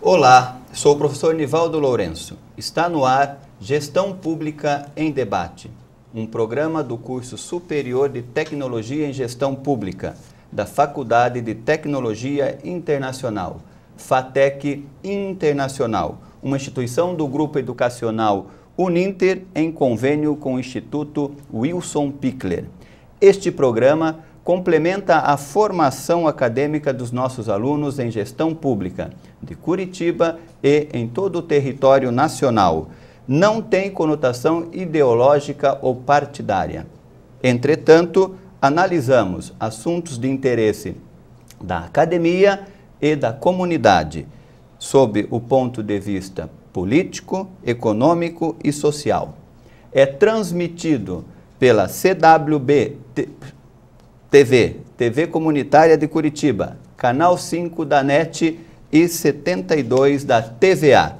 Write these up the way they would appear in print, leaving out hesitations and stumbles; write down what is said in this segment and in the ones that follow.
Olá, sou o professor Nivaldo Lourenço. Está no ar Gestão Pública em Debate, um programa do curso superior de Tecnologia em Gestão Pública, da Faculdade de Tecnologia Internacional, FATEC Internacional, uma instituição do Grupo Educacional Uninter em convênio com o Instituto Wilson Pickler. Este programa complementa a formação acadêmica dos nossos alunos em gestão pública de Curitiba e em todo o território nacional. Não tem conotação ideológica ou partidária. Entretanto, analisamos assuntos de interesse da academia e da comunidade, sob o ponto de vista político, econômico e social. É transmitido pela CWB TV Comunitária de Curitiba, Canal 5 da NET e 72 da TVA.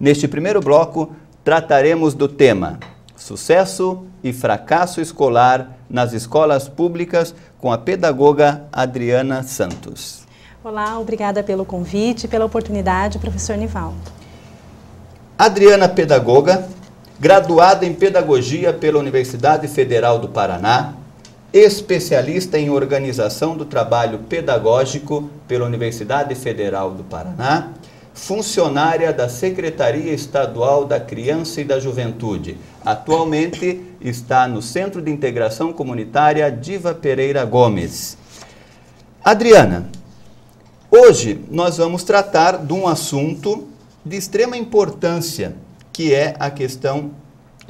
Neste primeiro bloco, trataremos do tema Sucesso e Fracasso Escolar nas Escolas Públicas com a pedagoga Adriana Santos. Olá, obrigada pelo convite e pela oportunidade, professor Nivaldo. Adriana, pedagoga, graduada em Pedagogia pela Universidade Federal do Paraná, especialista em Organização do Trabalho Pedagógico pela Universidade Federal do Paraná, funcionária da Secretaria Estadual da Criança e da Juventude. Atualmente está no Centro de Integração Comunitária Diva Pereira Gomes. Adriana, hoje nós vamos tratar de um assunto de extrema importância, que é a questão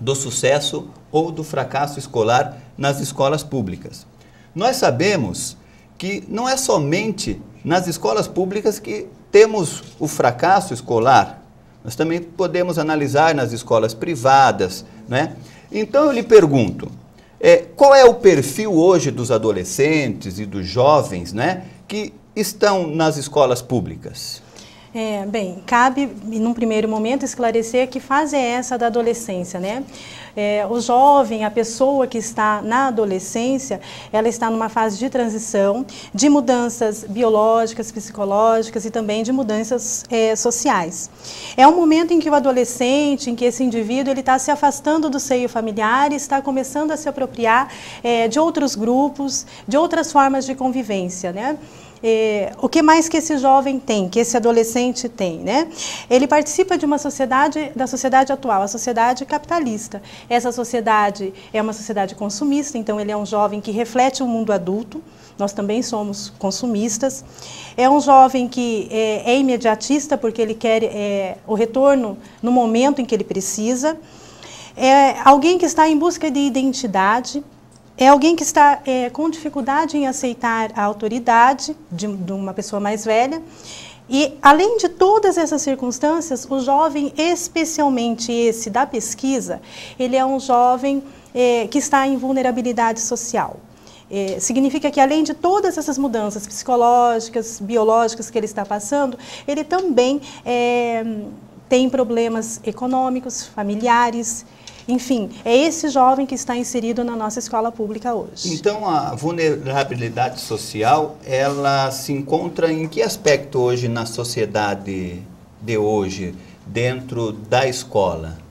do sucesso ou do fracasso escolar nas escolas públicas. Nós sabemos que não é somente nas escolas públicas que temos o fracasso escolar, nós também podemos analisar nas escolas privadas, né? Então eu lhe pergunto, qual é o perfil hoje dos adolescentes e dos jovens, né, que estão nas escolas públicas? Bem, cabe, num primeiro momento, esclarecer que fase é essa da adolescência, né? O jovem, a pessoa que está na adolescência, ela está numa fase de transição, de mudanças biológicas, psicológicas e também de mudanças sociais. É um momento em que o adolescente, em que esse indivíduo, ele está se afastando do seio familiar e está começando a se apropriar de outros grupos, de outras formas de convivência, né? O que mais que esse jovem tem, que esse adolescente tem, né? Ele participa de uma sociedade, da sociedade atual, a sociedade capitalista. Essa sociedade é uma sociedade consumista, então ele é um jovem que reflete o mundo adulto, nós também somos consumistas. É um jovem que é imediatista, porque ele quer o retorno no momento em que ele precisa. É alguém que está em busca de identidade. É alguém que está com dificuldade em aceitar a autoridade de uma pessoa mais velha. E, além de todas essas circunstâncias, o jovem, especialmente esse da pesquisa, ele é um jovem que está em vulnerabilidade social. Significa que, além de todas essas mudanças psicológicas, biológicas que ele está passando, ele também tem problemas econômicos, familiares. Enfim, é esse jovem que está inserido na nossa escola pública hoje. Então, a vulnerabilidade social, ela se encontra em que aspecto hoje na sociedade de hoje, dentro da escola?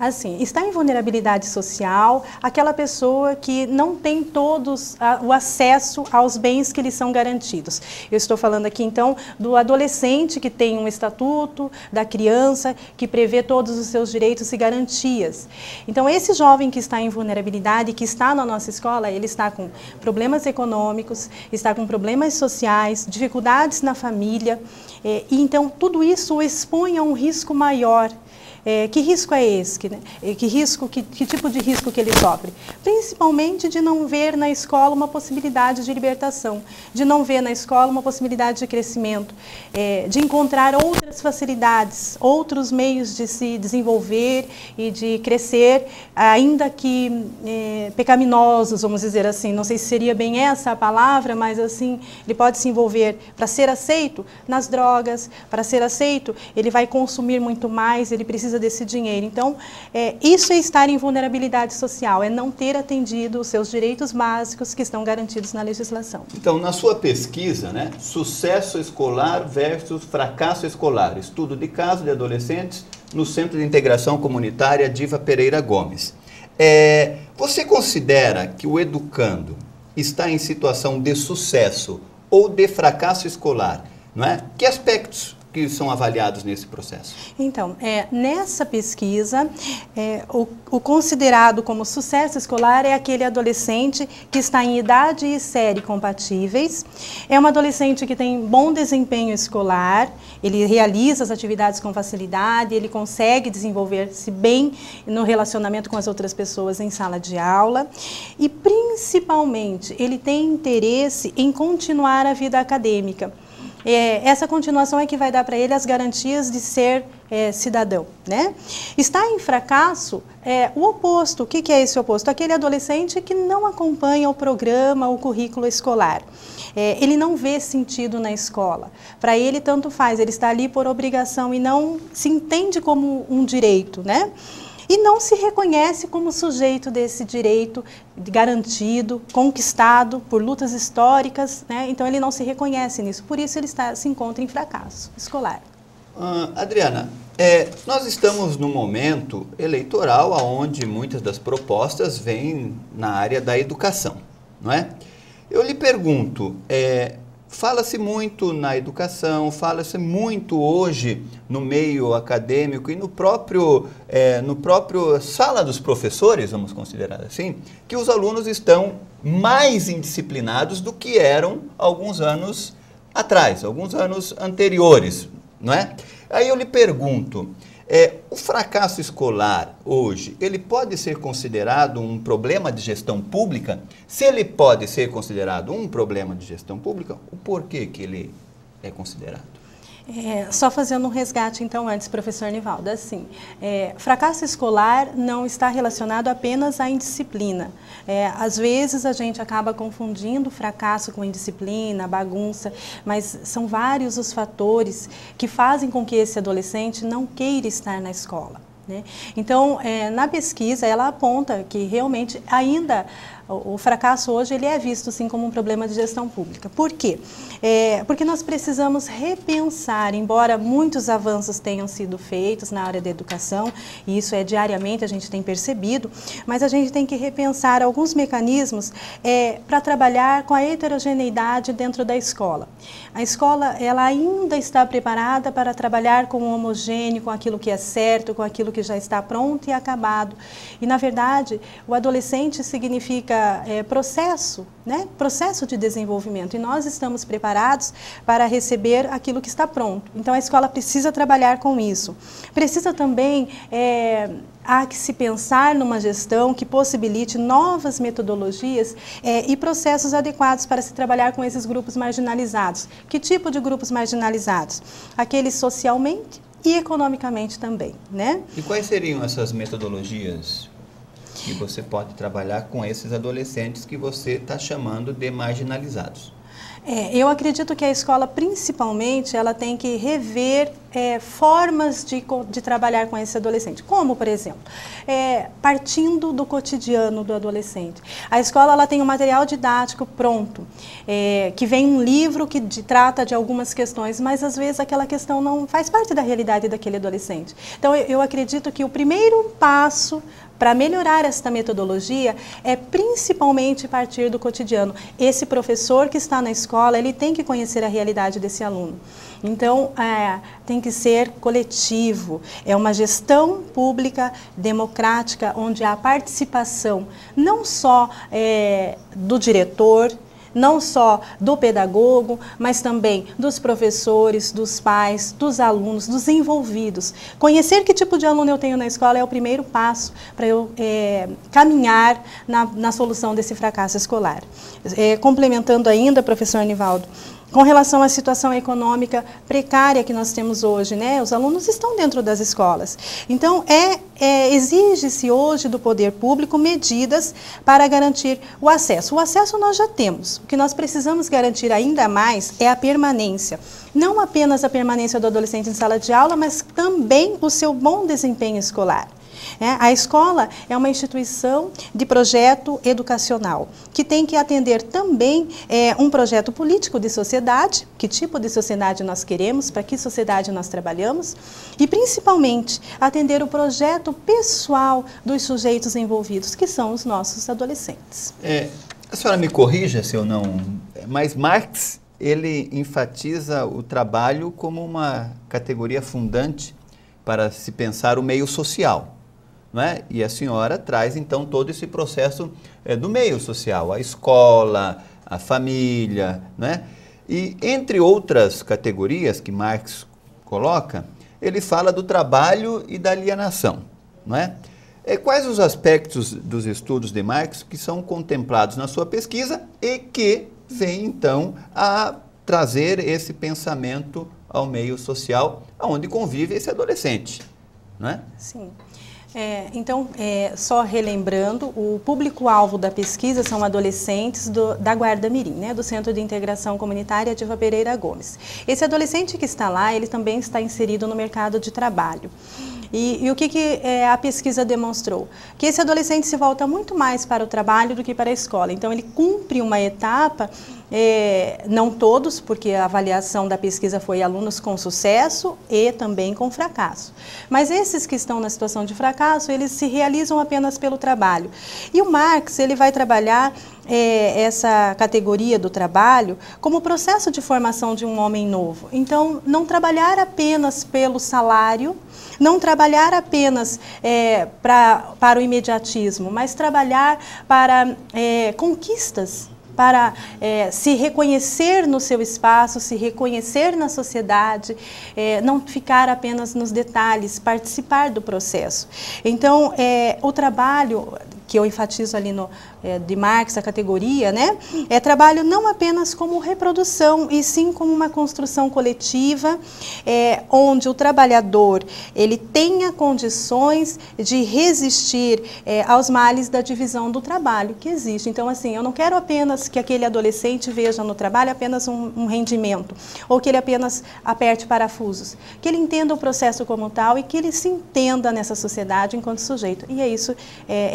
Assim, está em vulnerabilidade social aquela pessoa que não tem todos o acesso aos bens que lhe são garantidos. Eu estou falando aqui, então, do adolescente que tem um estatuto, da criança que prevê todos os seus direitos e garantias. Então, esse jovem que está em vulnerabilidade, que está na nossa escola, ele está com problemas econômicos, está com problemas sociais, dificuldades na família, e então tudo isso o expõe a um risco maior. Que risco é esse? Que tipo de risco que ele sofre? Principalmente de não ver na escola uma possibilidade de libertação, de não ver na escola uma possibilidade de crescimento, de encontrar outras facilidades, outros meios de se desenvolver e de crescer, ainda que pecaminosos, vamos dizer assim. Não sei se seria bem essa a palavra, mas assim, ele pode se envolver para ser aceito nas drogas, para ser aceito, ele vai consumir muito mais, ele precisa precisa desse dinheiro. Então, isso é estar em vulnerabilidade social, é não ter atendido os seus direitos básicos que estão garantidos na legislação. Então, na sua pesquisa, né, sucesso escolar versus fracasso escolar, estudo de caso de adolescentes no Centro de Integração Comunitária Diva Pereira Gomes. Você considera que o educando está em situação de sucesso ou de fracasso escolar, não é? Que aspectos que são avaliados nesse processo? Então, nessa pesquisa, o considerado como sucesso escolar é aquele adolescente que está em idade e série compatíveis, é um adolescente que tem bom desempenho escolar, ele realiza as atividades com facilidade, ele consegue desenvolver-se bem no relacionamento com as outras pessoas em sala de aula e, principalmente, ele tem interesse em continuar a vida acadêmica. Essa continuação é que vai dar para ele as garantias de ser cidadão, né? Está em fracasso o oposto. O que é esse oposto? Aquele adolescente que não acompanha o programa, o currículo escolar. Ele não vê sentido na escola. Para ele, tanto faz, ele está ali por obrigação e não se entende como um direito, né? E não se reconhece como sujeito desse direito garantido, conquistado por lutas históricas, né? Então ele não se reconhece nisso, por isso ele se encontra em fracasso escolar. Adriana, nós estamos num momento eleitoral onde muitas das propostas vêm na área da educação, não é? Eu lhe pergunto, fala-se muito na educação, fala-se muito hoje no meio acadêmico e no próprio sala dos professores, vamos considerar assim, que os alunos estão mais indisciplinados do que eram alguns anos atrás, alguns anos anteriores, não é? Aí eu lhe pergunto, o fracasso escolar hoje, ele pode ser considerado um problema de gestão pública? Se ele pode ser considerado um problema de gestão pública, o porquê que ele é considerado? Só fazendo um resgate, então, antes, professor Nivaldo, assim, fracasso escolar não está relacionado apenas à indisciplina. Às vezes a gente acaba confundindo fracasso com indisciplina, bagunça, mas são vários os fatores que fazem com que esse adolescente não queira estar na escola, né? Então, na pesquisa, ela aponta que realmente ainda o fracasso hoje ele é visto sim como um problema de gestão pública. Por quê? Porque nós precisamos repensar, embora muitos avanços tenham sido feitos na área da educação, e isso diariamente a gente tem percebido, mas a gente tem que repensar alguns mecanismos para trabalhar com a heterogeneidade dentro da escola. A escola ela ainda está preparada para trabalhar com o homogêneo, com aquilo que é certo, com aquilo que já está pronto e acabado. E, na verdade, o adolescente significa processo, né? Processo de desenvolvimento. E nós estamos preparados para receber aquilo que está pronto. Então, a escola precisa trabalhar com isso. Precisa também há que se pensar numa gestão que possibilite novas metodologias e processos adequados para se trabalhar com esses grupos marginalizados. Que tipo de grupos marginalizados? Aqueles socialmente e economicamente também, né? E quais seriam essas metodologias que você pode trabalhar com esses adolescentes que você está chamando de marginalizados? Eu acredito que a escola, principalmente, ela tem que rever formas de trabalhar com esse adolescente. Como, por exemplo, partindo do cotidiano do adolescente. A escola ela tem um material didático pronto, que vem um livro que trata de algumas questões, mas às vezes aquela questão não faz parte da realidade daquele adolescente. Então, eu acredito que o primeiro passo para melhorar esta metodologia é principalmente partir do cotidiano. Esse professor que está na escola, ele tem que conhecer a realidade desse aluno. Então, tem que ser coletivo, é uma gestão pública, democrática, onde há participação não só do diretor, não só do pedagogo, mas também dos professores, dos pais, dos alunos, dos envolvidos. Conhecer que tipo de aluno eu tenho na escola é o primeiro passo para eu caminhar na solução desse fracasso escolar. Complementando ainda, professor Nivaldo, Com relação à situação econômica precária que nós temos hoje, né? Os alunos estão dentro das escolas. Então, exige-se hoje do poder público medidas para garantir o acesso. O acesso nós já temos. O que nós precisamos garantir ainda mais é a permanência. Não apenas a permanência do adolescente em sala de aula, mas também o seu bom desempenho escolar. A escola é uma instituição de projeto educacional, que tem que atender também um projeto político de sociedade, que tipo de sociedade nós queremos, para que sociedade nós trabalhamos, e principalmente atender o projeto pessoal dos sujeitos envolvidos, que são os nossos adolescentes. A senhora me corrija se eu não... Mas Marx, ele enfatiza o trabalho como uma categoria fundante para se pensar o meio social. Não é? E a senhora traz, então, todo esse processo do meio social, a escola, a família, não é? E, entre outras categorias que Marx coloca, ele fala do trabalho e da alienação, não é? Quais os aspectos dos estudos de Marx que são contemplados na sua pesquisa e que vêm, então, a trazer esse pensamento ao meio social, onde convive esse adolescente, não é? Sim. Então, só relembrando, o público-alvo da pesquisa são adolescentes da Guarda Mirim, né, do Centro de Integração Comunitária Diva Pereira Gomes. Esse adolescente que está lá, ele também está inserido no mercado de trabalho. E o que a pesquisa demonstrou? Que esse adolescente se volta muito mais para o trabalho do que para a escola. Então, ele cumpre uma etapa, não todos, porque a avaliação da pesquisa foi alunos com sucesso e também com fracasso. Mas esses que estão na situação de fracasso, eles se realizam apenas pelo trabalho. E o Marx, ele vai trabalhar essa categoria do trabalho como processo de formação de um homem novo. Então, não trabalhar apenas pelo salário, não trabalhar apenas para o imediatismo, mas trabalhar para conquistas, para se reconhecer no seu espaço, se reconhecer na sociedade, não ficar apenas nos detalhes, participar do processo. Então, o trabalho que eu enfatizo ali de Marx, a categoria, né? Trabalho não apenas como reprodução, e sim como uma construção coletiva, onde o trabalhador ele tenha condições de resistir aos males da divisão do trabalho que existe. Então, assim, eu não quero apenas que aquele adolescente veja no trabalho apenas um rendimento, ou que ele apenas aperte parafusos, que ele entenda o processo como tal e que ele se entenda nessa sociedade enquanto sujeito. E é isso,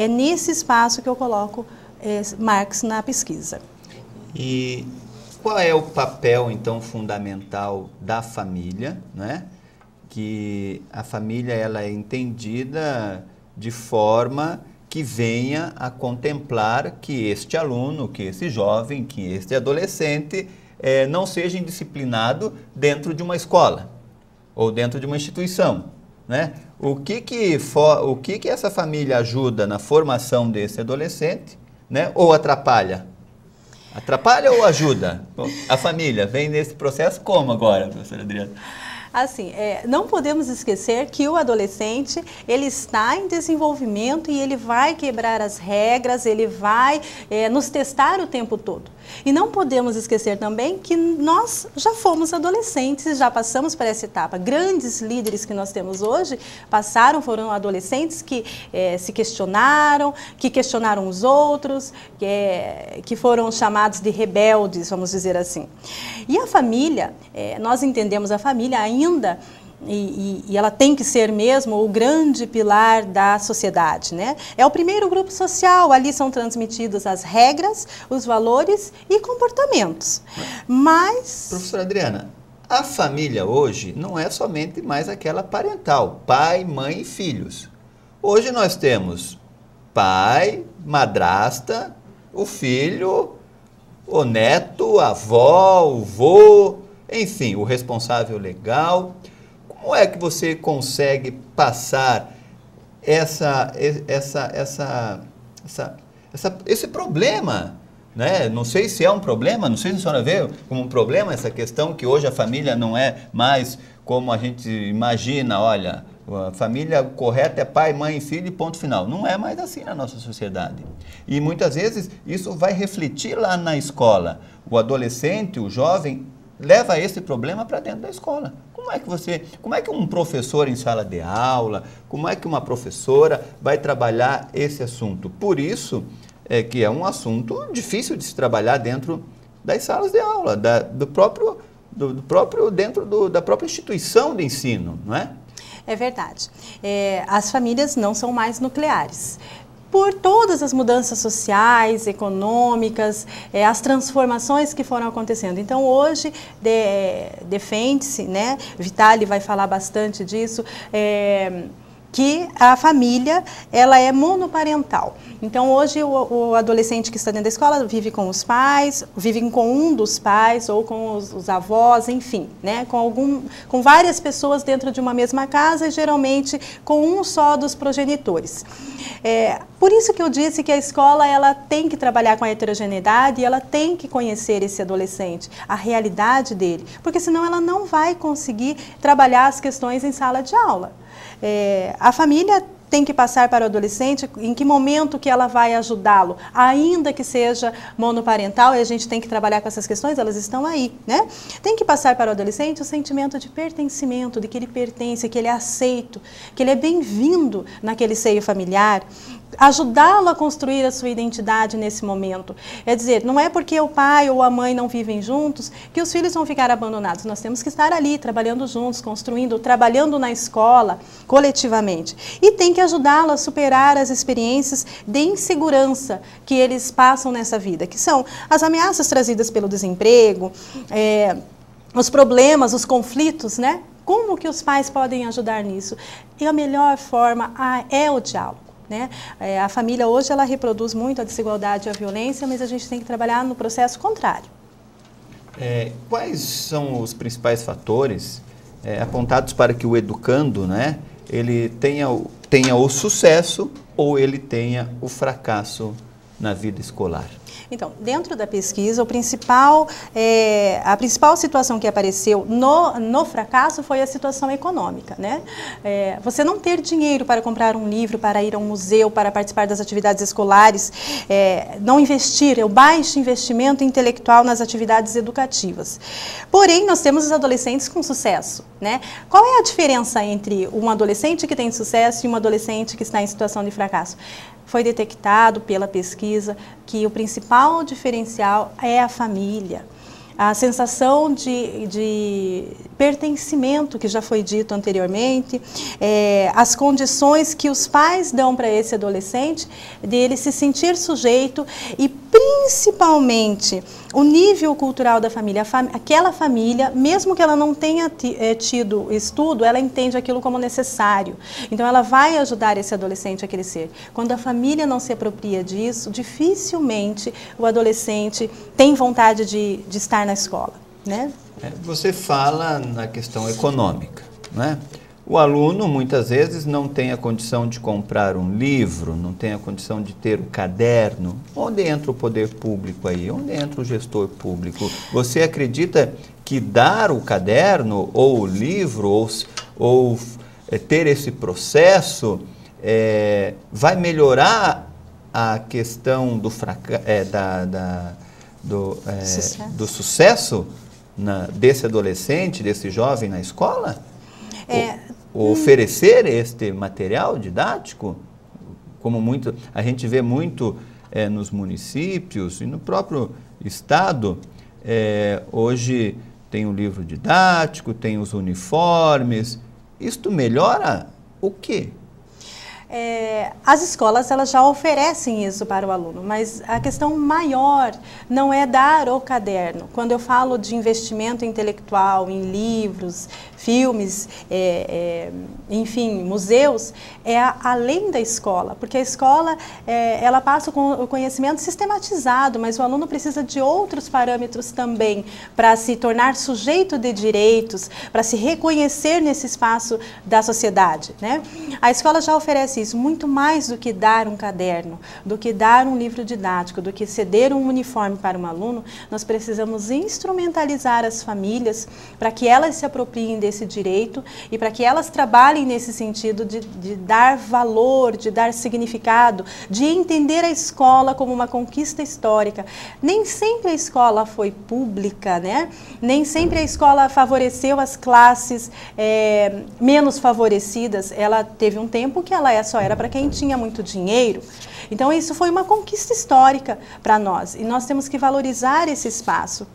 nesse espaço que eu coloco Marx na pesquisa. E qual é o papel, então, fundamental da família, né? Que a família ela é entendida de forma que venha a contemplar que este aluno, que esse jovem, que este adolescente não seja indisciplinado dentro de uma escola ou dentro de uma instituição, né? O que essa família ajuda na formação desse adolescente, né? Ou atrapalha? Atrapalha ou ajuda? A família vem nesse processo como agora, professora Adriana? Assim, não podemos esquecer que o adolescente, ele está em desenvolvimento e ele vai quebrar as regras, ele vai nos testar o tempo todo. E não podemos esquecer também que nós já fomos adolescentes, já passamos por essa etapa. Grandes líderes que nós temos hoje foram adolescentes que se questionaram, que questionaram os outros, que foram chamados de rebeldes, vamos dizer assim. E a família, nós entendemos a família ainda, e ela tem que ser mesmo o grande pilar da sociedade, né? É o primeiro grupo social, ali são transmitidas as regras, os valores e comportamentos. Mas... Professora Adriana, a família hoje não é somente mais aquela parental, pai, mãe e filhos. Hoje nós temos pai, madrasta, o filho, o neto, a avó, o vô, enfim, o responsável legal. Como é que você consegue passar esse problema, né? Não sei se é um problema, não sei se a senhora vê como um problema essa questão que hoje a família não é mais como a gente imagina, olha, a família correta é pai, mãe, filho e ponto final. Não é mais assim na nossa sociedade. E muitas vezes isso vai refletir lá na escola. O adolescente, o jovem, leva esse problema para dentro da escola. Como é que um professor em sala de aula, como é que uma professora vai trabalhar esse assunto? Por isso que é um assunto difícil de se trabalhar dentro das salas de aula, da própria instituição de ensino, não é? É verdade. As famílias não são mais nucleares. Por todas as mudanças sociais, econômicas, as transformações que foram acontecendo. Então, hoje, defende-se, né? Vitale vai falar bastante disso, que a família, ela é monoparental. Então, hoje, o adolescente que está dentro da escola vive com os pais, vive com um dos pais ou com os avós, enfim, né? Com várias pessoas dentro de uma mesma casa e, geralmente, com um só dos progenitores. Por isso que eu disse que a escola, ela tem que trabalhar com a heterogeneidade e ela tem que conhecer esse adolescente, a realidade dele, porque senão ela não vai conseguir trabalhar as questões em sala de aula. A família tem que passar para o adolescente em que momento que ela vai ajudá-lo, ainda que seja monoparental, e a gente tem que trabalhar com essas questões, elas estão aí, né? Tem que passar para o adolescente o sentimento de pertencimento, de que ele pertence, que ele é aceito, que ele é bem-vindo naquele seio familiar, ajudá-lo a construir a sua identidade nesse momento. É dizer, não é porque o pai ou a mãe não vivem juntos que os filhos vão ficar abandonados. Nós temos que estar ali, trabalhando juntos, construindo, trabalhando na escola, coletivamente. E tem que ajudá-lo a superar as experiências de insegurança que eles passam nessa vida, que são as ameaças trazidas pelo desemprego, os problemas, os conflitos, né? Como que os pais podem ajudar nisso? E a melhor forma é o diálogo. Né? A família hoje ela reproduz muito a desigualdade e a violência, mas a gente tem que trabalhar no processo contrário. Quais são os principais fatores apontados para que o educando, né, ele tenha o sucesso ou ele tenha o fracasso na vida escolar? Então, dentro da pesquisa, a principal situação que apareceu no fracasso foi a situação econômica, né? Você não ter dinheiro para comprar um livro, para ir a um museu, para participar das atividades escolares, não investir, o baixo investimento intelectual nas atividades educativas. Porém, nós temos os adolescentes com sucesso, né? Qual é a diferença entre um adolescente que tem sucesso e um adolescente que está em situação de fracasso? Foi detectado pela pesquisa que o principal diferencial é a família. A sensação de pertencimento, que já foi dito anteriormente, as condições que os pais dão para esse adolescente, dele se sentir sujeito e, principalmente, o nível cultural da família. Aquela família, mesmo que ela não tenha tido estudo, ela entende aquilo como necessário. Então, ela vai ajudar esse adolescente a crescer. Quando a família não se apropria disso, dificilmente o adolescente tem vontade de estar na escola, né? Você fala na questão econômica, né? O aluno muitas vezes não tem a condição de comprar um livro, não tem a condição de ter um caderno. Onde entra o poder público aí? Onde entra o gestor público? Você acredita que dar o caderno ou o livro ou ter esse processo vai melhorar a questão do do sucesso desse adolescente, desse jovem na escola? Oferecer este material didático, como a gente vê muito nos municípios e no próprio estado, hoje tem o livro didático, tem os uniformes. Isto melhora o quê? As escolas elas já oferecem isso para o aluno, mas a questão maior não é dar o caderno. Quando eu falo de investimento intelectual em livros, filmes, enfim, museus, além da escola, porque a escola ela passa o conhecimento sistematizado, mas o aluno precisa de outros parâmetros também para se tornar sujeito de direitos, para se reconhecer nesse espaço da sociedade, né? A escola já oferece isso, muito mais do que dar um caderno, do que dar um livro didático, do que ceder um uniforme para um aluno. Nós precisamos instrumentalizar as famílias para que elas se apropriem desse desse direito e para que elas trabalhem nesse sentido de dar valor, de dar significado, de entender a escola como uma conquista histórica. Nem sempre a escola foi pública, né? Nem sempre a escola favoreceu as classes menos favorecidas. Ela teve um tempo que ela só era para quem tinha muito dinheiro. Então, isso foi uma conquista histórica para nós. E nós temos que valorizar esse espaço,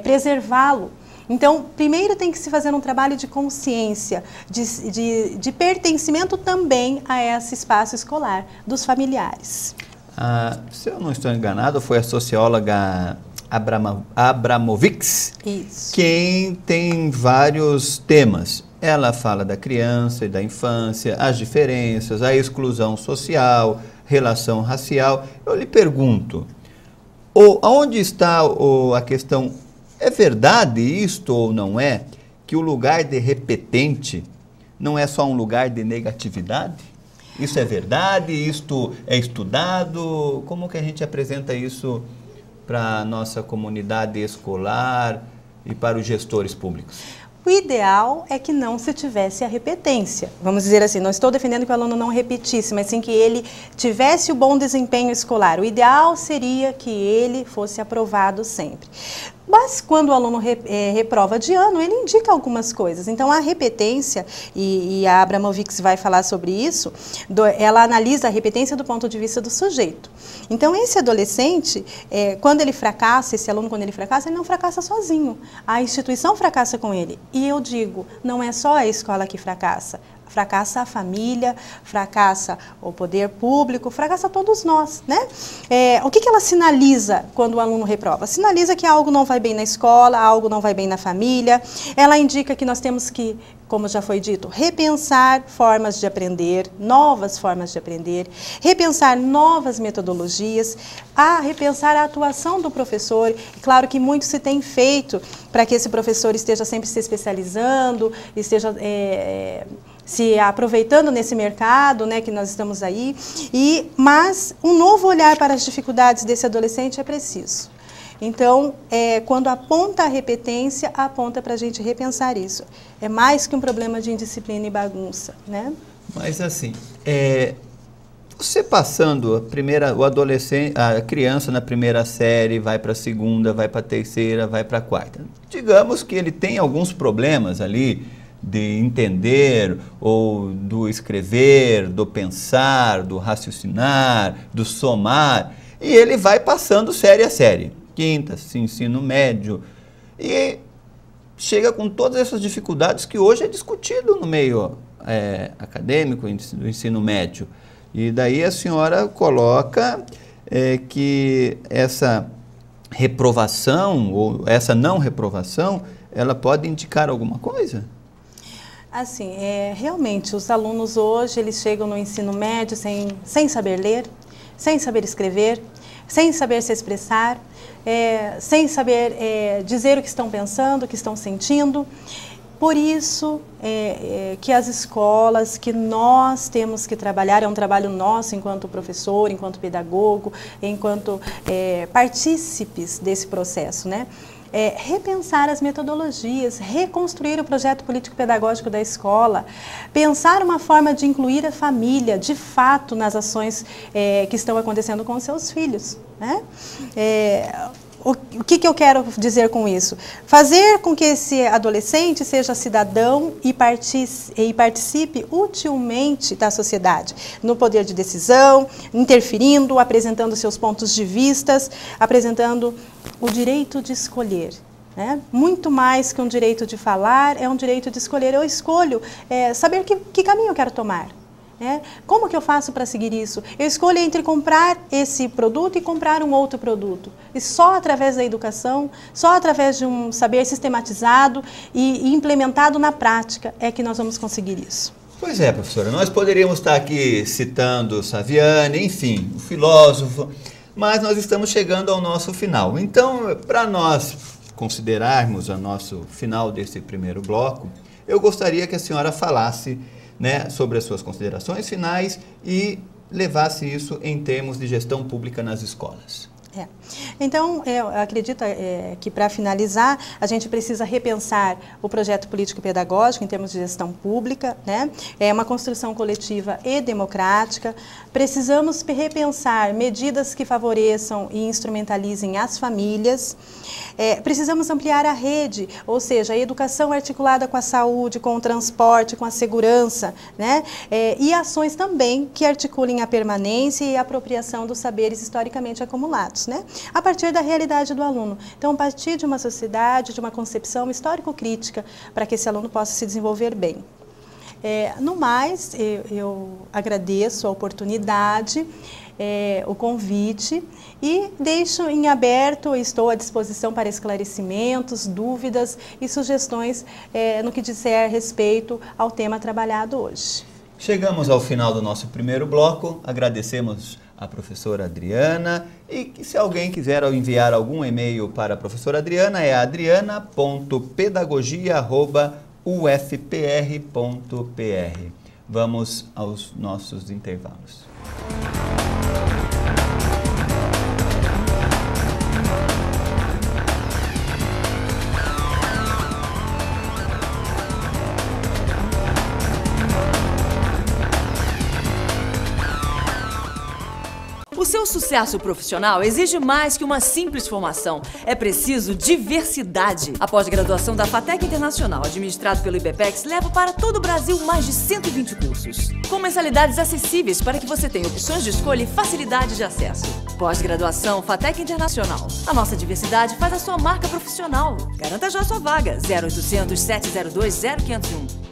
preservá-lo. Então, primeiro tem que se fazer um trabalho de consciência, de pertencimento também a esse espaço escolar, dos familiares. Se eu não estou enganado, foi a socióloga Abramovics, quem tem vários temas. Ela fala da criança e da infância, as diferenças, a exclusão social, relação racial. Eu lhe pergunto, onde está a questão, é verdade isto ou não é, que o lugar de repetente não é só um lugar de negatividade? Isso é verdade? Isto é estudado? Como que a gente apresenta isso para a nossa comunidade escolar e para os gestores públicos? O ideal é que não se tivesse a repetência. Vamos dizer assim, não estou defendendo que o aluno não repetisse, mas sim que ele tivesse o bom desempenho escolar. O ideal seria que ele fosse aprovado sempre. Mas quando o aluno reprova de ano, ele indica algumas coisas. Então, a repetência, e a Abramovics vai falar sobre isso, ela analisa a repetência do ponto de vista do sujeito. Então, esse adolescente, quando ele fracassa, esse aluno, quando ele não fracassa sozinho. A instituição fracassa com ele. E eu digo, não é só a escola que fracassa. Fracassa a família, fracassa o poder público, fracassa todos nós, né? O que ela sinaliza quando o aluno reprova? Sinaliza que algo não vai bem na escola, algo não vai bem na família. Ela indica que nós temos que, como já foi dito, repensar formas de aprender, novas formas de aprender, repensar novas metodologias, repensar a atuação do professor. Claro que muito se tem feito para que esse professor esteja sempre se especializando, esteja se aproveitando nesse mercado, né, que nós estamos aí, mas um novo olhar para as dificuldades desse adolescente é preciso. Então, quando aponta a repetência, aponta para a gente repensar isso. É mais que um problema de indisciplina e bagunça, né? Mas assim, você passando a criança na primeira série, vai para a segunda, vai para a terceira, vai para a quarta. Digamos que ele tem alguns problemas ali, de entender, ou do escrever, do pensar, do raciocinar, do somar, e ele vai passando série a série, quinta, ensino médio, e chega com todas essas dificuldades que hoje é discutido no meio acadêmico, do ensino médio. E daí a senhora coloca que essa reprovação, ou essa não reprovação, ela pode indicar alguma coisa? Assim, realmente, os alunos hoje, eles chegam no ensino médio sem saber ler, sem saber escrever, sem saber se expressar, sem saber dizer o que estão pensando, o que estão sentindo. Por isso que as escolas, que nós temos que trabalhar, é um trabalho nosso enquanto professor, enquanto pedagogo, enquanto partícipes desse processo, né? Repensar as metodologias, reconstruir o projeto político-pedagógico da escola, pensar uma forma de incluir a família, de fato, nas ações que estão acontecendo com os seus filhos, né? O que eu quero dizer com isso? Fazer com que esse adolescente seja cidadão e participe utilmente da sociedade, no poder de decisão, interferindo, apresentando seus pontos de vistas, apresentando o direito de escolher. Né? Muito mais que um direito de falar, é um direito de escolher. Eu escolho saber que caminho eu quero tomar. Como que eu faço para seguir isso? Eu escolho entre comprar esse produto e comprar um outro produto. E só através da educação, só através de um saber sistematizado e implementado na prática é que nós vamos conseguir isso. Pois é, professora, nós poderíamos estar aqui citando Saviani, enfim, o filósofo, mas nós estamos chegando ao nosso final. Então, para nós considerarmos o nosso final desse primeiro bloco, eu gostaria que a senhora falasse, né, sobre as suas considerações finais e levasse isso em termos de gestão pública nas escolas. Então, eu acredito que, para finalizar, a gente precisa repensar o projeto político-pedagógico em termos de gestão pública, né? É uma construção coletiva e democrática. Precisamos repensar medidas que favoreçam e instrumentalizem as famílias. Precisamos ampliar a rede, ou seja, a educação articulada com a saúde, com o transporte, com a segurança, né? E ações também que articulem a permanência e a apropriação dos saberes historicamente acumulados, né? A partir da realidade do aluno. Então, a partir de uma sociedade, de uma concepção histórico-crítica, para que esse aluno possa se desenvolver bem. No mais, eu agradeço a oportunidade, o convite e deixo em aberto, estou à disposição para esclarecimentos, dúvidas e sugestões no que disser respeito ao tema trabalhado hoje. Chegamos ao final do nosso primeiro bloco, agradecemos a professora Adriana e que se alguém quiser enviar algum e-mail para a professora Adriana é adriana.pedagogia@ufpr.br. Vamos aos nossos intervalos. O seu sucesso profissional exige mais que uma simples formação. É preciso diversidade. A pós-graduação da FATEC Internacional, administrado pelo IBPEX, leva para todo o Brasil mais de 120 cursos, com mensalidades acessíveis para que você tenha opções de escolha e facilidade de acesso. Pós-graduação FATEC Internacional. A nossa diversidade faz a sua marca profissional. Garanta já sua vaga. 0800 702 0501.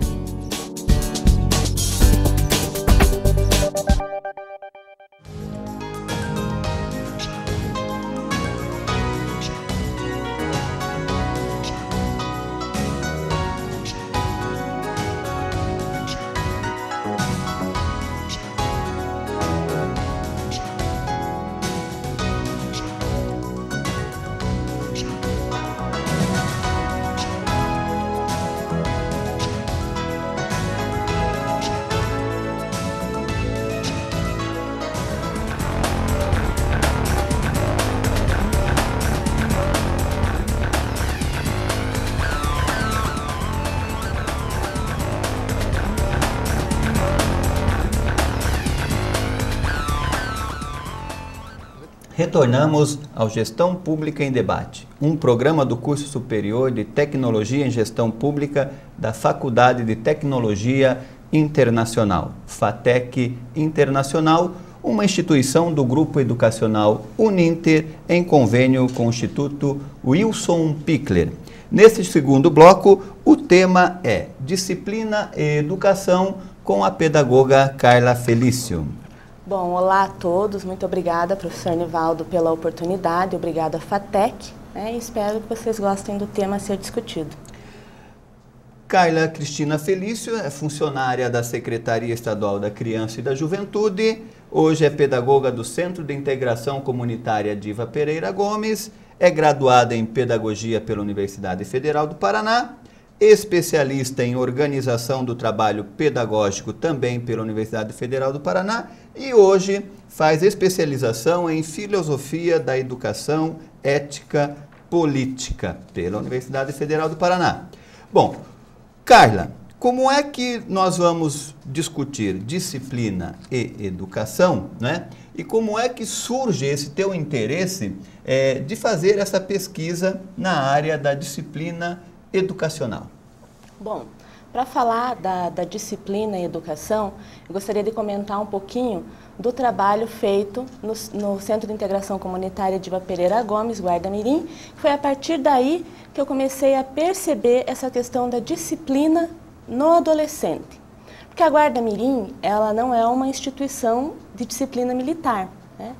Retornamos ao Gestão Pública em Debate, um programa do curso superior de Tecnologia em Gestão Pública da Faculdade de Tecnologia Internacional, FATEC Internacional, uma instituição do Grupo Educacional Uninter em convênio com o Instituto Wilson Pickler. Neste segundo bloco, o tema é Disciplina e Educação com a pedagoga Carla Felício. Bom, olá a todos, muito obrigada, professor Nivaldo, pela oportunidade, obrigada FATEC, e espero que vocês gostem do tema a ser discutido. Carla Cristina Felício é funcionária da Secretaria Estadual da Criança e da Juventude, hoje é pedagoga do Centro de Integração Comunitária Diva Pereira Gomes, é graduada em Pedagogia pela Universidade Federal do Paraná, especialista em Organização do Trabalho Pedagógico também pela Universidade Federal do Paraná e hoje faz especialização em Filosofia da Educação Ética Política pela Universidade Federal do Paraná. Bom, Carla, como é que nós vamos discutir disciplina e educação, né? E como é que surge esse teu interesse de fazer essa pesquisa na área da disciplina educacional? Bom, para falar da disciplina e educação, eu gostaria de comentar um pouquinho do trabalho feito no Centro de Integração Comunitária Diva Pereira Gomes, Guarda-Mirim. Foi a partir daí que eu comecei a perceber essa questão da disciplina no adolescente. Porque a Guarda-Mirim, ela não é uma instituição de disciplina militar, né?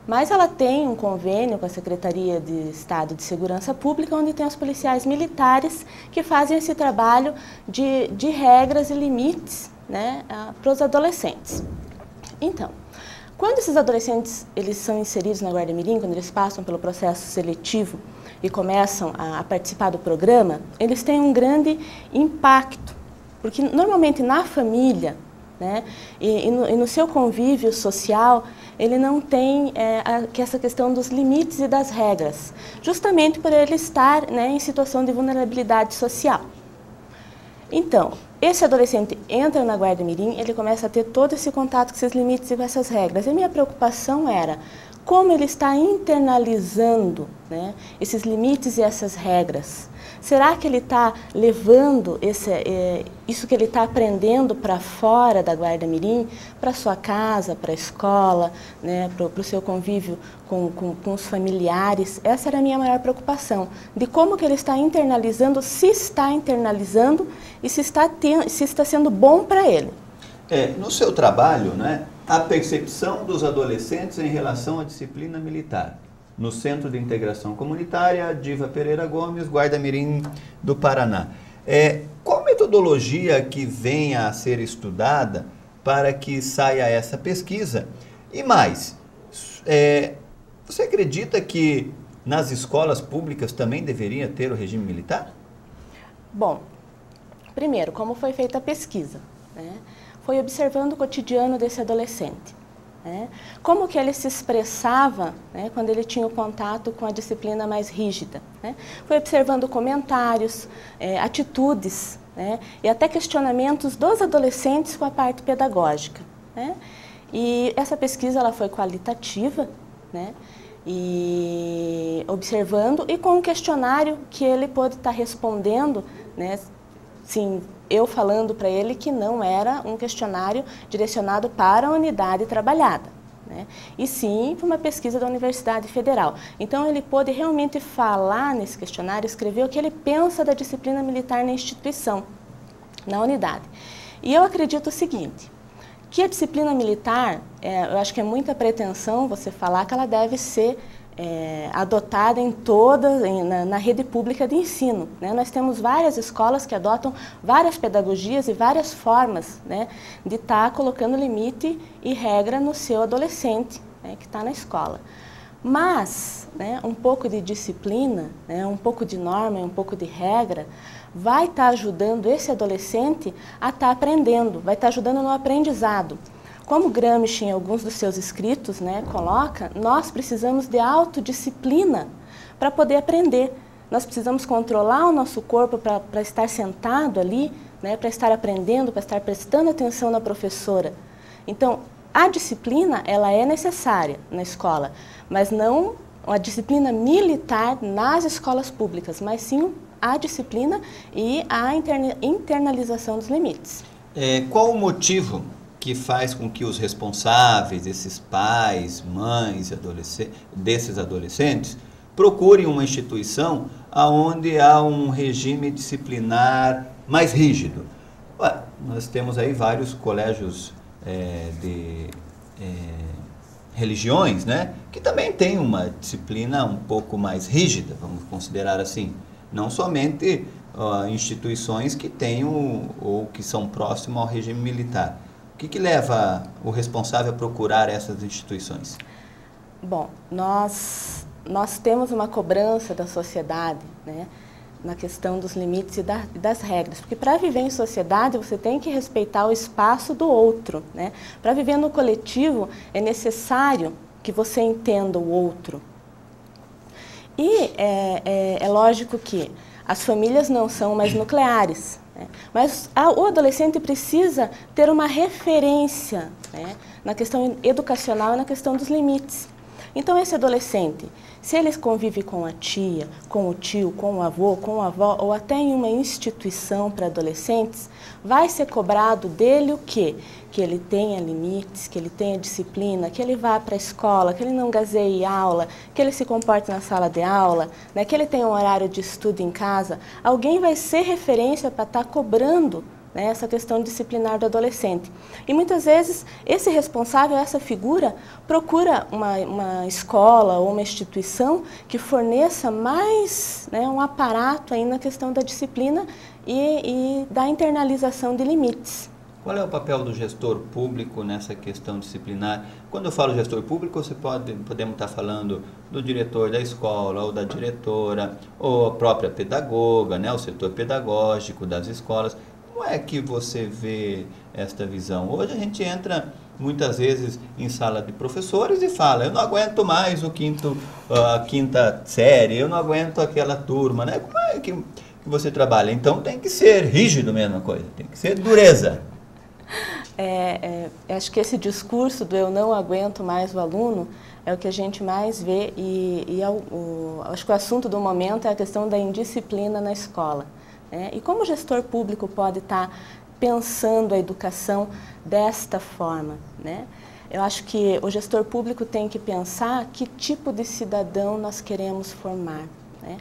Mas ela tem um convênio com a Secretaria de Estado de Segurança Pública, onde tem os policiais militares que fazem esse trabalho de regras e limites, né, para os adolescentes. Então, quando esses adolescentes eles são inseridos na Guarda-Mirim, quando eles passam pelo processo seletivo e começam a participar do programa, eles têm um grande impacto, porque normalmente na família, né? E no seu convívio social, ele não tem essa questão dos limites e das regras, justamente por ele estar, né, em situação de vulnerabilidade social. Então, esse adolescente entra na Guarda Mirim, ele começa a ter todo esse contato com esses limites e com essas regras. E minha preocupação era como ele está internalizando, né, esses limites e essas regras. Será que ele está levando isso que ele está aprendendo para fora da Guarda Mirim, para sua casa, para a escola, né, para o seu convívio com os familiares? Essa era a minha maior preocupação, de como que ele está internalizando, se está internalizando e se está sendo bom para ele. No seu trabalho, né, a percepção dos adolescentes em relação à disciplina militar. No Centro de Integração Comunitária, Diva Pereira Gomes, Guarda Mirim do Paraná. Qual metodologia que venha a ser estudada para que saia essa pesquisa? E mais, você acredita que nas escolas públicas também deveria ter o regime militar? Bom, primeiro, como foi feita a pesquisa, né? Foi observando o cotidiano desse adolescente. Como que ele se expressava, né, quando ele tinha o contato com a disciplina mais rígida. Né? Foi observando comentários, atitudes, né, e até questionamentos dos adolescentes com a parte pedagógica. Né? E essa pesquisa ela foi qualitativa, né, e observando e com um questionário que ele pôde estar respondendo, né, sim, eu falando para ele que não era um questionário direcionado para a unidade trabalhada, né? E sim para uma pesquisa da Universidade Federal. Então ele pôde realmente falar nesse questionário, escrever o que ele pensa da disciplina militar na instituição, na unidade. E eu acredito o seguinte, que a disciplina militar, eu acho que é muita pretensão você falar que ela deve ser adotada em na rede pública de ensino. Né? Nós temos várias escolas que adotam várias pedagogias e várias formas, né, de estar colocando limite e regra no seu adolescente, né, que está na escola. Mas, né, um pouco de disciplina, né, um pouco de norma e um pouco de regra vai estar ajudando esse adolescente a estar aprendendo, vai estar ajudando no aprendizado. Como Gramsci, em alguns dos seus escritos, né, coloca, nós precisamos de autodisciplina para poder aprender. Nós precisamos controlar o nosso corpo para estar sentado ali, né, para estar aprendendo, para estar prestando atenção na professora. Então, a disciplina ela é necessária na escola, mas não a disciplina militar nas escolas públicas, mas sim a disciplina e a internalização dos limites. Qual o motivo que faz com que os responsáveis, esses pais, mães desses adolescentes, procurem uma instituição onde há um regime disciplinar mais rígido? Nós temos aí vários colégios de religiões, né, que também têm uma disciplina um pouco mais rígida, vamos considerar assim. Não somente instituições que tenham ou que são próximas ao regime militar. O que leva o responsável a procurar essas instituições? Bom, nós temos uma cobrança da sociedade, né, na questão dos limites e das regras, porque para viver em sociedade você tem que respeitar o espaço do outro, né? Para viver no coletivo é necessário que você entenda o outro. E é lógico que as famílias não são mais nucleares, né? Mas o adolescente precisa ter uma referência, né, na questão educacional e na questão dos limites. Então esse adolescente, se ele convive com a tia, com o tio, com o avô, com a avó ou até em uma instituição para adolescentes, vai ser cobrado dele o quê? Que ele tenha limites, que ele tenha disciplina, que ele vá para a escola, que ele não gazeie aula, que ele se comporte na sala de aula, né, que ele tenha um horário de estudo em casa. Alguém vai ser referência para estar cobrando, né, essa questão disciplinar do adolescente. E muitas vezes esse responsável, essa figura, procura uma escola ou uma instituição que forneça mais, né, um aparato aí na questão da disciplina e da internalização de limites. Qual é o papel do gestor público nessa questão disciplinar? Quando eu falo gestor público, podemos estar falando do diretor da escola, ou da diretora, ou a própria pedagoga, né, o setor pedagógico das escolas. Como é que você vê esta visão? Hoje a gente entra muitas vezes em sala de professores e fala, eu não aguento mais a quinta série, eu não aguento aquela turma, né? Como é que você trabalha? Então tem que ser rígido mesmo a coisa, tem que ser dureza. Acho que esse discurso do eu não aguento mais o aluno é o que a gente mais vê acho que o assunto do momento é a questão da indisciplina na escola. Né? E como o gestor público pode estar pensando a educação desta forma? Né? Eu acho que o gestor público tem que pensar que tipo de cidadão nós queremos formar. Né?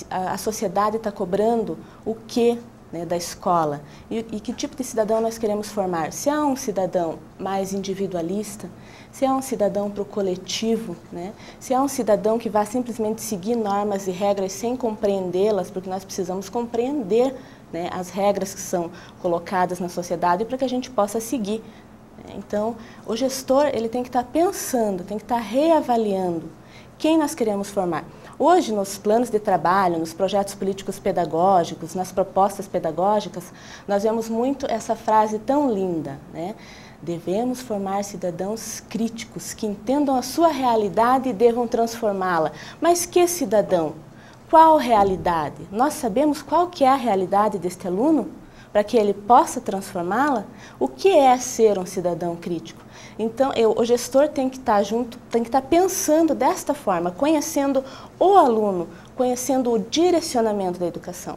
A sociedade está cobrando o quê? Né, da escola, e que tipo de cidadão nós queremos formar. Se há um cidadão mais individualista, se há um cidadão para o coletivo, né, se há um cidadão que vai simplesmente seguir normas e regras sem compreendê-las, porque nós precisamos compreender, né, as regras que são colocadas na sociedade para que a gente possa seguir. Então, o gestor ele tem que estar pensando, tem que estar reavaliando quem nós queremos formar. Hoje, nos planos de trabalho, nos projetos políticos pedagógicos, nas propostas pedagógicas, nós vemos muito essa frase tão linda, né? Devemos formar cidadãos críticos, que entendam a sua realidade e devam transformá-la. Mas que cidadão? Qual realidade? Nós sabemos qual que é a realidade deste aluno? Para que ele possa transformá-la? O que é ser um cidadão crítico? Então, o gestor tem que estar junto, tem que estar pensando desta forma, conhecendo o aluno, conhecendo o direcionamento da educação.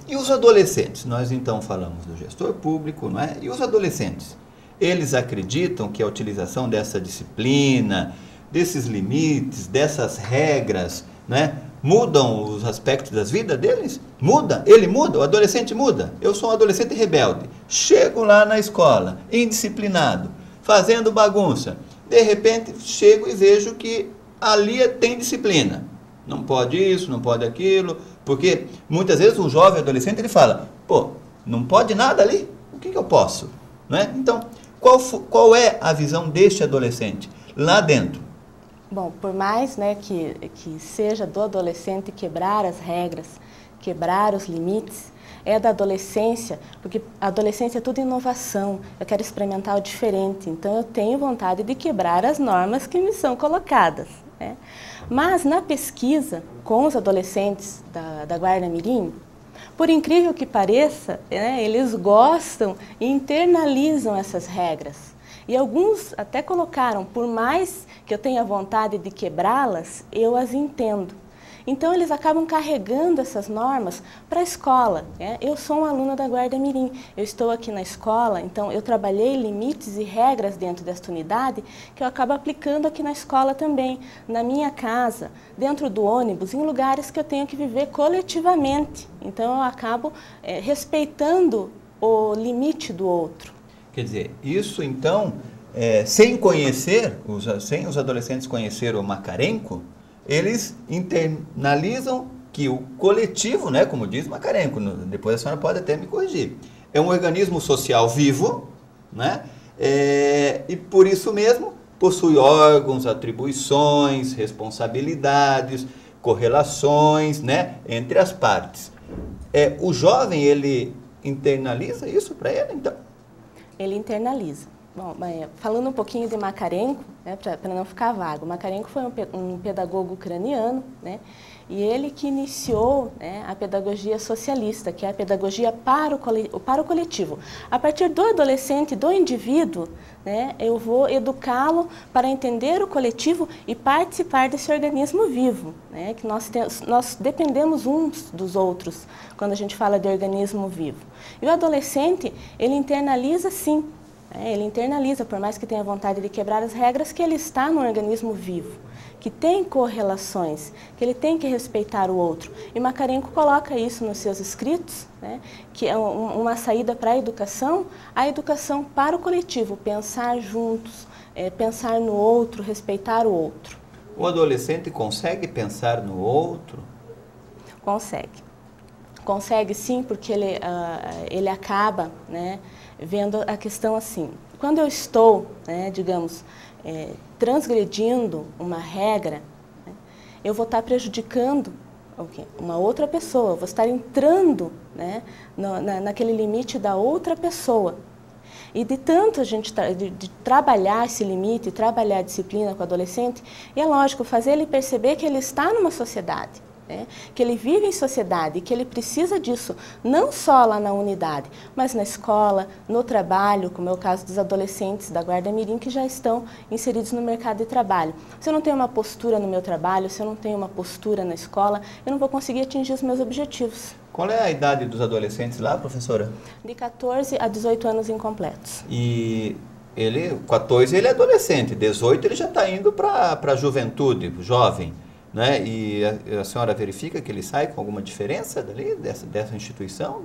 E os adolescentes? Nós então falamos do gestor público, não é? E os adolescentes? Eles acreditam que a utilização dessa disciplina, desses limites, dessas regras, né, mudam os aspectos das vidas deles? Muda, ele muda, o adolescente muda. Eu sou um adolescente rebelde, chego lá na escola, indisciplinado, fazendo bagunça. De repente, chego e vejo que ali tem disciplina. Não pode isso, não pode aquilo, porque muitas vezes o jovem adolescente ele fala, pô, não pode nada ali? O que eu posso? Não é? Então, qual é a visão deste adolescente lá dentro? Bom, por mais, né, que seja do adolescente quebrar as regras, quebrar os limites, é da adolescência, porque a adolescência é tudo inovação, eu quero experimentar o diferente, então eu tenho vontade de quebrar as normas que me são colocadas. Né? Mas na pesquisa com os adolescentes da Guarda Mirim, por incrível que pareça, né, eles gostam e internalizam essas regras. E alguns até colocaram, por mais que eu tenha vontade de quebrá-las, eu as entendo. Então, eles acabam carregando essas normas para a escola. Né? Eu sou uma aluna da Guarda Mirim, eu estou aqui na escola, então eu trabalhei limites e regras dentro desta unidade que eu acabo aplicando aqui na escola também, na minha casa, dentro do ônibus, em lugares que eu tenho que viver coletivamente. Então, eu acabo respeitando o limite do outro. Quer dizer, isso então, sem os adolescentes conhecer o Macarenco, eles internalizam que o coletivo, né, como diz Macarenco, depois a senhora pode até me corrigir, é um organismo social vivo, né, e por isso mesmo possui órgãos, atribuições, responsabilidades, correlações, né, entre as partes. O jovem, ele internaliza isso para ele, então? Ele internaliza. Bom, falando um pouquinho de Macarenco, né, para não ficar vago, Macarenco foi um pedagogo ucraniano, né, e ele que iniciou, né, a pedagogia socialista, que é a pedagogia para o coletivo. A partir do adolescente, do indivíduo, né, eu vou educá-lo para entender o coletivo e participar desse organismo vivo, né, que nós dependemos uns dos outros quando a gente fala de organismo vivo. E o adolescente, ele internaliza sim, ele internaliza, por mais que tenha vontade de quebrar as regras, que ele está num organismo vivo, que tem correlações, que ele tem que respeitar o outro. E Macarenco coloca isso nos seus escritos, né, que é uma saída para a educação para o coletivo, pensar juntos, pensar no outro, respeitar o outro. O adolescente consegue pensar no outro? Consegue. Consegue sim, porque ele acaba, né, vendo a questão assim. Quando eu estou, né, digamos, transgredindo uma regra, né, eu vou estar prejudicando uma outra pessoa, eu vou estar entrando, né, naquele limite da outra pessoa. E de tanto a gente de trabalhar esse limite, trabalhar a disciplina com o adolescente, é lógico, fazer ele perceber que ele está numa sociedade, né? Que ele vive em sociedade, que ele precisa disso, não só lá na unidade, mas na escola, no trabalho, como é o caso dos adolescentes da Guarda Mirim, que já estão inseridos no mercado de trabalho. Se eu não tenho uma postura no meu trabalho, se eu não tenho uma postura na escola, eu não vou conseguir atingir os meus objetivos. Qual é a idade dos adolescentes lá, professora? De 14 a 18 anos incompletos. E ele, 14 ele é adolescente, 18 ele já está indo para a juventude, jovem, né? E a senhora verifica que ele sai com alguma diferença dali, dessa instituição,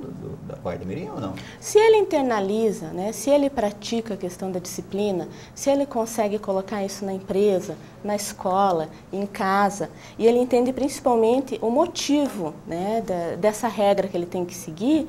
da Guarda Mirim ou não? Se ele internaliza, né, se ele pratica a questão da disciplina, se ele consegue colocar isso na empresa, na escola, em casa, e ele entende principalmente o motivo, né, dessa regra que ele tem que seguir,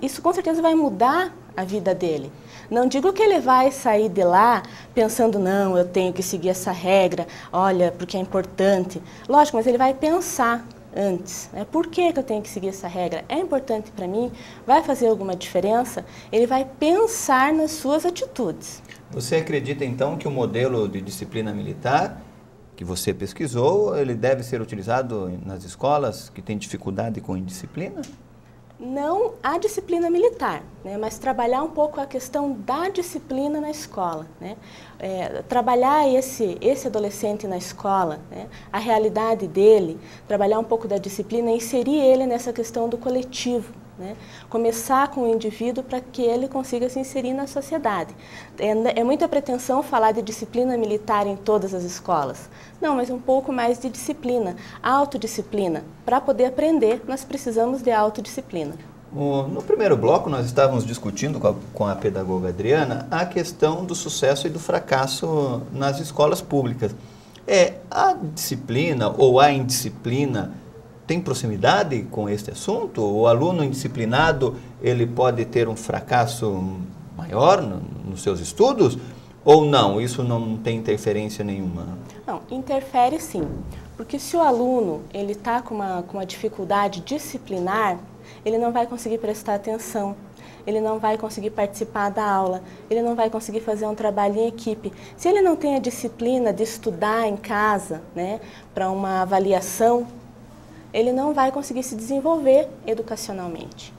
isso com certeza vai mudar a vida dele. Não digo que ele vai sair de lá pensando, não, eu tenho que seguir essa regra, olha, porque é importante. Lógico, mas ele vai pensar antes, né? Por que eu tenho que seguir essa regra? É importante para mim? Vai fazer alguma diferença? Ele vai pensar nas suas atitudes. Você acredita, então, que o modelo de disciplina militar que você pesquisou, ele deve ser utilizado nas escolas que têm dificuldade com indisciplina? Não a disciplina militar, né, mas trabalhar um pouco a questão da disciplina na escola, né? Trabalhar esse adolescente na escola, né, a realidade dele, trabalhar um pouco da disciplina e inserir ele nessa questão do coletivo, né? Começar com o indivíduo para que ele consiga se inserir na sociedade. É muita pretensão falar de disciplina militar em todas as escolas. Não, mas um pouco mais de disciplina, autodisciplina. Para poder aprender, nós precisamos de autodisciplina. No primeiro bloco, nós estávamos discutindo com a pedagoga Adriana a questão do sucesso e do fracasso nas escolas públicas. A disciplina ou a indisciplina tem proximidade com este assunto? O aluno indisciplinado, ele pode ter um fracasso maior nos seus estudos? Ou não? Isso não tem interferência nenhuma? Não, interfere sim. Porque se o aluno ele está com uma dificuldade disciplinar, ele não vai conseguir prestar atenção, ele não vai conseguir participar da aula, ele não vai conseguir fazer um trabalho em equipe. Se ele não tem a disciplina de estudar em casa, né, para uma avaliação, ele não vai conseguir se desenvolver educacionalmente.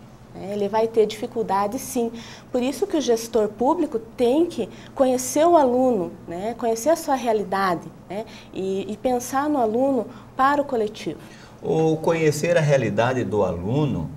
Ele vai ter dificuldade, sim. Por isso que o gestor público tem que conhecer o aluno, né, conhecer a sua realidade, né, e pensar no aluno para o coletivo. O conhecer a realidade do aluno,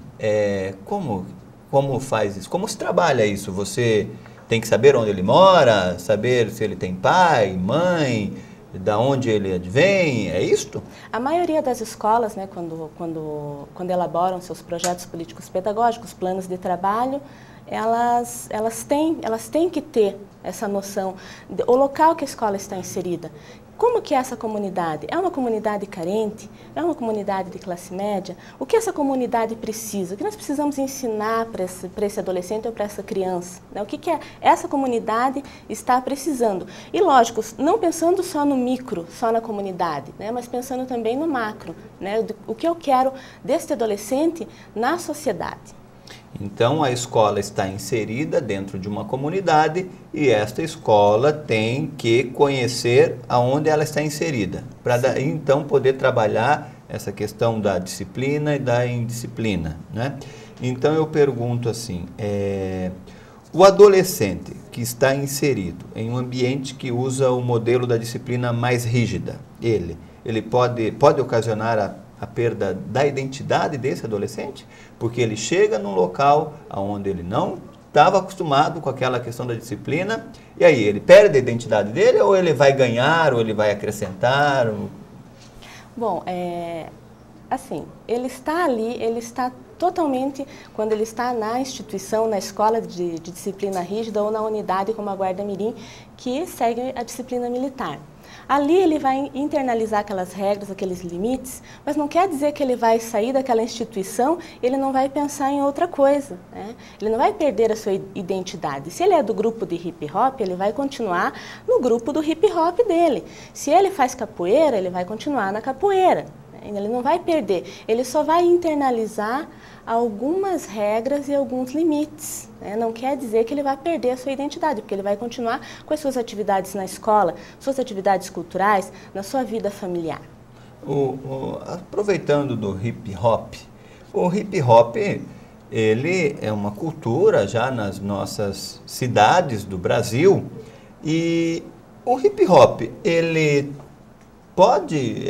como faz isso? Como se trabalha isso? Você tem que saber onde ele mora, saber se ele tem pai, mãe, da onde ele advém, é isto? A maioria das escolas, né, quando elaboram seus projetos políticos pedagógicos, planos de trabalho, elas têm que ter essa noção do local que a escola está inserida. Como que é essa comunidade? É uma comunidade carente? É uma comunidade de classe média? O que essa comunidade precisa? O que nós precisamos ensinar para esse adolescente ou para essa criança? Né? O que essa comunidade está precisando? E lógico, não pensando só no micro, só na comunidade, né? Mas pensando também no macro, né? O que eu quero deste adolescente na sociedade. Então, a escola está inserida dentro de uma comunidade e esta escola tem que conhecer aonde ela está inserida, para então poder trabalhar essa questão da disciplina e da indisciplina, né? Então, eu pergunto assim, o adolescente que está inserido em um ambiente que usa o modelo da disciplina mais rígida, ele pode ocasionar a perda da identidade desse adolescente, porque ele chega num local onde ele não estava acostumado com aquela questão da disciplina, e aí ele perde a identidade dele, ou ele vai ganhar, ou ele vai acrescentar? Bom, assim, ele está ali, ele está totalmente, quando ele está na instituição, na escola de disciplina rígida ou na unidade como a Guarda Mirim, que segue a disciplina militar. Ali ele vai internalizar aquelas regras, aqueles limites, mas não quer dizer que ele vai sair daquela instituição e ele não vai pensar em outra coisa, né? Ele não vai perder a sua identidade. Se ele é do grupo de hip hop, ele vai continuar no grupo do hip hop dele. Se ele faz capoeira, ele vai continuar na capoeira. Ele não vai perder, ele só vai internalizar algumas regras e alguns limites, né? Não quer dizer que ele vai perder a sua identidade, porque ele vai continuar com as suas atividades na escola, suas atividades culturais, na sua vida familiar. Aproveitando do hip hop, o hip hop, ele é uma cultura já nas nossas cidades do Brasil, e o hip hop, ele pode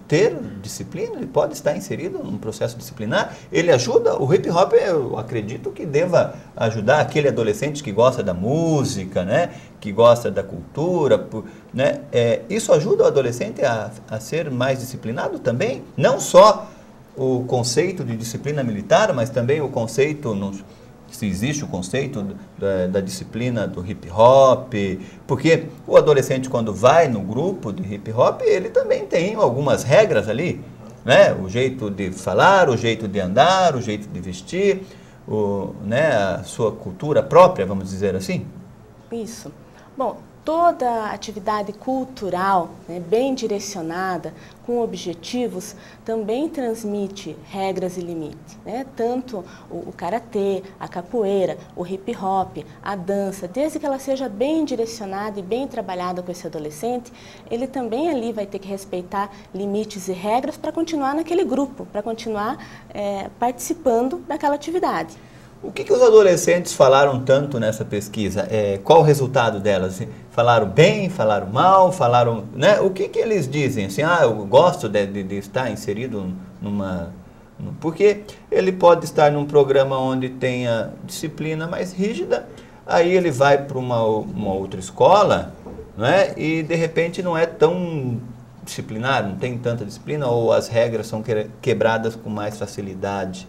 ter disciplina, ele pode estar inserido num processo disciplinar, ele ajuda, o hip hop eu acredito que deva ajudar aquele adolescente que gosta da música, né, que gosta da cultura, né, isso ajuda o adolescente a ser mais disciplinado também, não só o conceito de disciplina militar, mas também o conceito, se existe o conceito da disciplina do hip hop, porque o adolescente quando vai no grupo de hip hop, ele também tem algumas regras ali, né? O jeito de falar, o jeito de andar, o jeito de vestir, né? A sua cultura própria, vamos dizer assim. Isso. Bom, toda atividade cultural, né, bem direcionada, com objetivos, também transmite regras e limites, né? Tanto o karatê, a capoeira, o hip hop, a dança, desde que ela seja bem direcionada e bem trabalhada com esse adolescente, ele também ali vai ter que respeitar limites e regras para continuar naquele grupo, para continuar participando daquela atividade. O que os adolescentes falaram tanto nessa pesquisa? Qual o resultado delas? Falaram bem, falaram mal, falaram, né? O que eles dizem? Assim, eu gosto de estar inserido porque ele pode estar num programa onde tenha disciplina mais rígida, aí ele vai para uma outra escola, né? E de repente não é tão disciplinado, não tem tanta disciplina, ou as regras são quebradas com mais facilidade.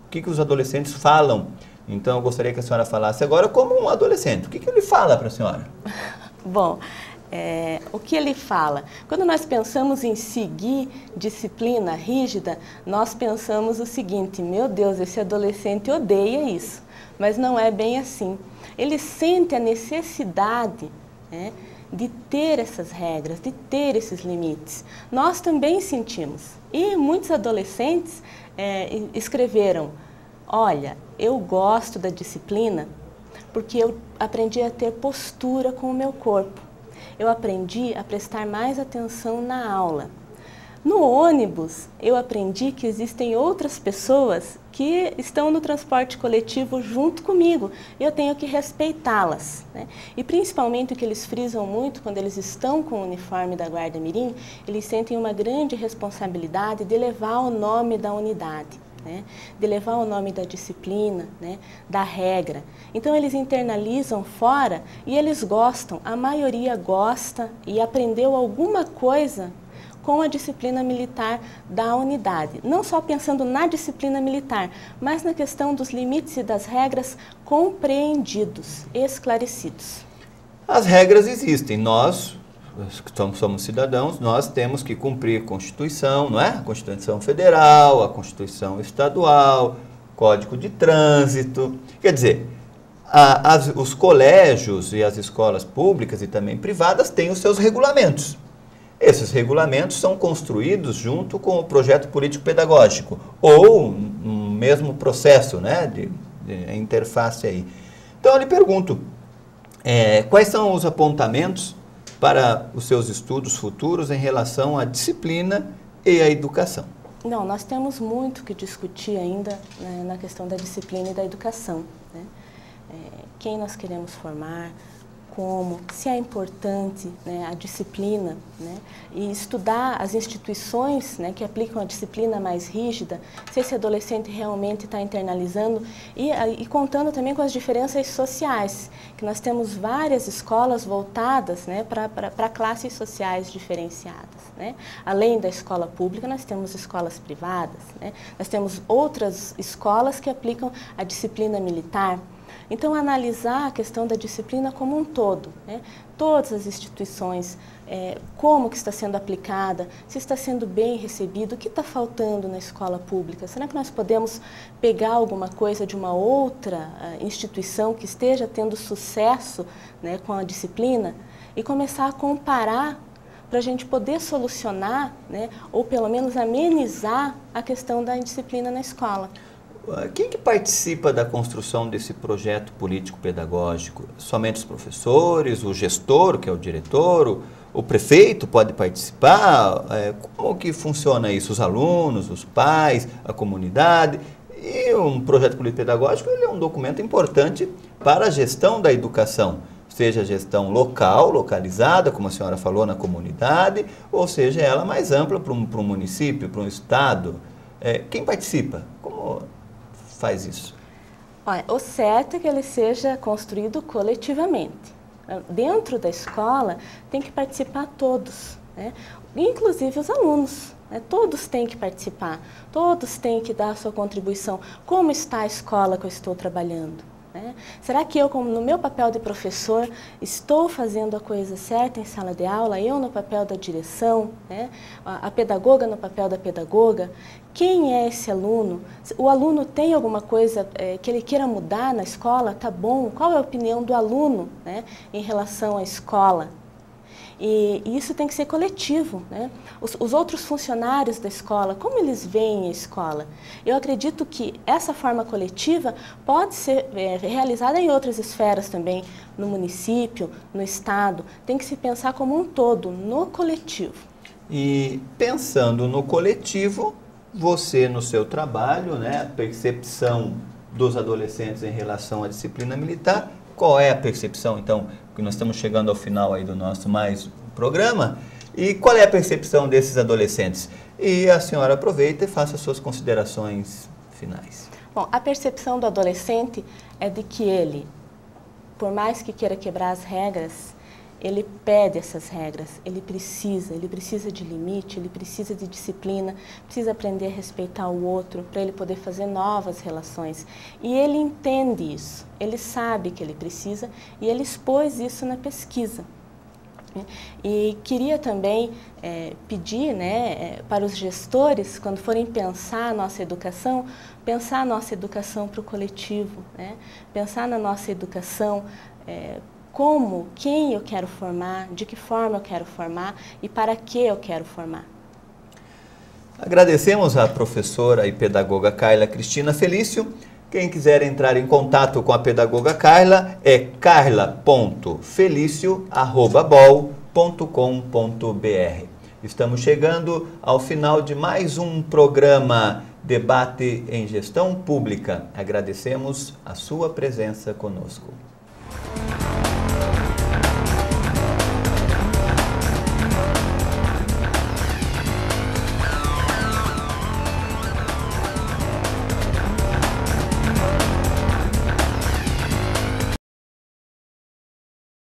O que os adolescentes falam? Então, eu gostaria que a senhora falasse agora como um adolescente. O que ele fala para a senhora? Bom, o que ele fala? Quando nós pensamos em seguir disciplina rígida, nós pensamos o seguinte: meu Deus, esse adolescente odeia isso. Mas não é bem assim. Ele sente a necessidade, né, de ter essas regras, de ter esses limites. Nós também sentimos. E muitos adolescentes escreveram: olha, eu gosto da disciplina porque eu aprendi a ter postura com o meu corpo. Eu aprendi a prestar mais atenção na aula. No ônibus, eu aprendi que existem outras pessoas que estão no transporte coletivo junto comigo e eu tenho que respeitá-las, né? E principalmente o que eles frisam muito quando eles estão com o uniforme da Guarda Mirim, eles sentem uma grande responsabilidade de levar o nome da unidade, né? De levar o nome da disciplina, né? Da regra. Então eles internalizam fora e eles gostam, a maioria gosta e aprendeu alguma coisa com a disciplina militar da unidade. Não só pensando na disciplina militar, mas na questão dos limites e das regras compreendidos, esclarecidos. As regras existem. Nós, que somos cidadãos, nós temos que cumprir a Constituição, não é? A Constituição Federal, a Constituição Estadual, Código de Trânsito. Quer dizer, os colégios e as escolas públicas e também privadas têm os seus regulamentos. Esses regulamentos são construídos junto com o projeto político-pedagógico, ou no mesmo processo, né, de interface aí. Então, eu lhe pergunto, quais são os apontamentos para os seus estudos futuros em relação à disciplina e à educação? Não, nós temos muito que discutir ainda, né, na questão da disciplina e da educação, né? Quem nós queremos formar, como, se é importante, né, a disciplina, né, e estudar as instituições, né, que aplicam a disciplina mais rígida, se esse adolescente realmente está internalizando e contando também com as diferenças sociais, que nós temos várias escolas voltadas, né, para classes sociais diferenciadas, né. Além da escola pública, nós temos escolas privadas, né, nós temos outras escolas que aplicam a disciplina militar. Então, analisar a questão da disciplina como um todo, né? Todas as instituições, como que está sendo aplicada, se está sendo bem recebido, o que está faltando na escola pública. Será que nós podemos pegar alguma coisa de uma outra instituição que esteja tendo sucesso, né, com a disciplina e começar a comparar para a gente poder solucionar, né, ou pelo menos amenizar a questão da indisciplina na escola. Quem que participa da construção desse projeto político-pedagógico? Somente os professores, o gestor, que é o diretor, o prefeito pode participar? Como que funciona isso? Os alunos, os pais, a comunidade? E um projeto político-pedagógico ele é um documento importante para a gestão da educação, seja a gestão local, localizada, como a senhora falou, na comunidade, ou seja, ela mais ampla para um município, para um estado. Quem participa? Como faz isso? Olha, o certo é que ele seja construído coletivamente. Dentro da escola tem que participar todos, né? Inclusive os alunos. Todos têm que participar, todos têm que dar a sua contribuição. Como está a escola que eu estou trabalhando? Será que eu, como no meu papel de professor, estou fazendo a coisa certa em sala de aula? Eu no papel da direção, a pedagoga no papel da pedagoga? Quem é esse aluno? O aluno tem alguma coisa que ele queira mudar na escola? Tá bom? Qual é a opinião do aluno, em relação à escola? E isso tem que ser coletivo, né? Os outros funcionários da escola, como eles veem a escola? Eu acredito que essa forma coletiva pode ser realizada em outras esferas também, no município, no estado. Tem que se pensar como um todo, no coletivo. E pensando no coletivo, você no seu trabalho, a percepção dos adolescentes em relação à disciplina militar, qual é a percepção, então, que nós estamos chegando ao final aí do nosso mais programa, e qual é a percepção desses adolescentes? E a senhora aproveita e faça suas considerações finais. Bom, a percepção do adolescente é de que ele, por mais que queira quebrar as regras, ele pede essas regras, ele precisa de limite, ele precisa de disciplina, precisa aprender a respeitar o outro para ele poder fazer novas relações. E ele entende isso, ele sabe que ele precisa e ele expôs isso na pesquisa. E queria também pedir para os gestores, quando forem pensar a nossa educação para o coletivo, pensar na nossa educação quem eu quero formar, de que forma eu quero formar e para que eu quero formar. Agradecemos à professora e pedagoga Carla Cristina Felício. Quem quiser entrar em contato com a pedagoga Carla é carla.felicio@bol.com.br. Estamos chegando ao final de mais um programa Debate em Gestão Pública. Agradecemos a sua presença conosco.